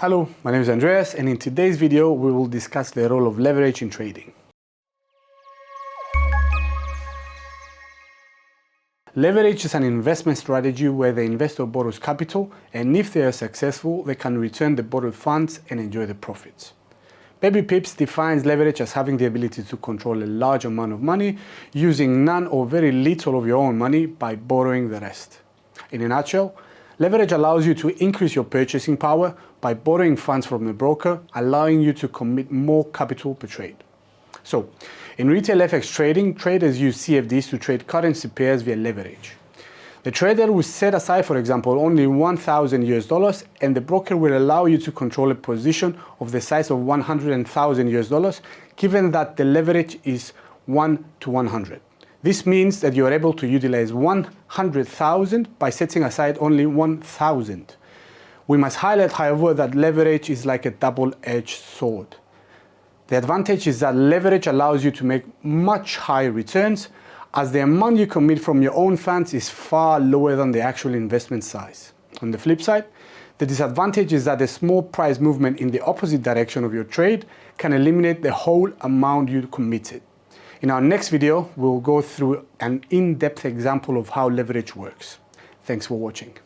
Hello, my name is Andreas, and in today's video we will discuss the role of leverage in trading. Leverage is an investment strategy where the investor borrows capital, and if they are successful, they can return the borrowed funds and enjoy the profits. Baby Pips defines leverage as having the ability to control a large amount of money using none or very little of your own money by borrowing the rest. In a nutshell, leverage allows you to increase your purchasing power by borrowing funds from the broker, allowing you to commit more capital per trade. So, in retail FX trading, traders use CFDs to trade currency pairs via leverage. The trader will set aside, for example, only $1,000 and the broker will allow you to control a position of the size of $100,000 given that the leverage is 1 to 100. This means that you are able to utilize 100,000 by setting aside only 1,000. We must highlight, however, that leverage is like a double-edged sword. The advantage is that leverage allows you to make much higher returns as the amount you commit from your own funds is far lower than the actual investment size. On the flip side, the disadvantage is that a small price movement in the opposite direction of your trade can eliminate the whole amount you committed. In our next video, we'll go through an in-depth example of how leverage works. Thanks for watching.